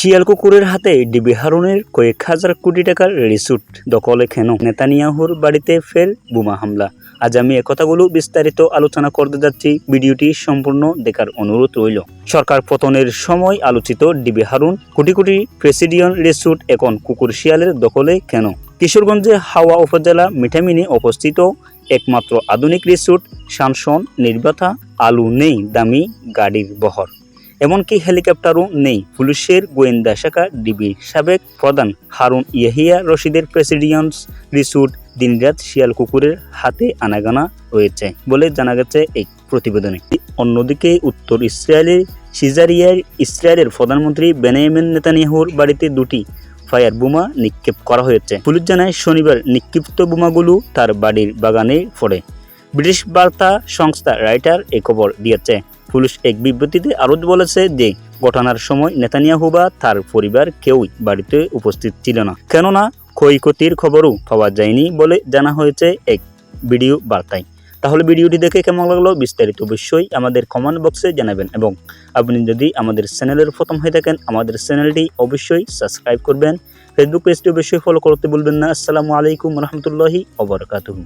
শিয়ালকুকুরের হাতে ডিবি হারুনের কয়েক হাজার কোটি টাকার রিসোর্ট দখলে কেন নেতানিয়াহুর বাড়িতে ফের বোমা হামলা। আজ আমি কথাগুলো বিস্তারিত আলোচনা করতে যাচ্ছি। ভিডিওটি সম্পূর্ণ দেখার অনুরোধ রইল। সরকার পতনের সময় আলোচিত ডিবি হারুন কোটি কোটি প্রেসিডিয়ান রিসোর্ট এখন কুকুর শিয়ালের দখলে কেন? কিশোরগঞ্জে হাওয়া উপজেলা মিঠামিনে অবস্থিত একমাত্র আধুনিক রিসোর্ট শানসন নির্বাথা আলু নেই দামি গাড়ির বহর, এমনকি হেলিকপ্টারও নেই। পুলিশের গোয়েন্দা শাখা ডিবির সাবেক প্রধান হারুন ইয়াহিয়া রশিদের প্রেসিডিয়ান্স রিসোর্ট দিনরাত শিয়াল কুকুরের হাতে আনাগানা রয়েছে বলে জানা গেছে এই প্রতিবেদনে। অন্যদিকে উত্তর ইসরায়েলের সিজারিয়ায় ইসরায়েলের প্রধানমন্ত্রী বেনিয়ামিন নেতানিয়াহুর বাড়িতে দুটি ফায়ার বোমা নিক্ষেপ করা হয়েছে। পুলিশ জানায় শনিবার নিক্ষিপ্ত বোমাগুলো তার বাড়ির বাগানে পড়ে। ব্রিটিশ বার্তা সংস্থা রাইটার এ খবর দিয়েছে। পুলিশ এক বিবৃতিতে আরও বলেছে যে ঘটনার সময় নেতানিয়াহু বা তার পরিবার কেউই বাড়িতে উপস্থিত ছিল না, কেননা ক্ষয়ক্ষতির খবরও পাওয়া যায়নি বলে জানা হয়েছে এক ভিডিও বার্তায়। তাহলে ভিডিওটি দেখে কেমন লাগলো বিস্তারিত অবশ্যই আমাদের কমেন্ট বক্সে জানাবেন, এবং আপনি যদি আমাদের চ্যানেলের প্রথম হয়ে থাকেন আমাদের চ্যানেলটি অবশ্যই সাবস্ক্রাইব করবেন। ফেসবুক পেজটি অবশ্যই ফলো করতে ভুলবেন না। আসসালামু আলাইকুম রহমতুল্লাহি ওয়া বারাকাতুহু।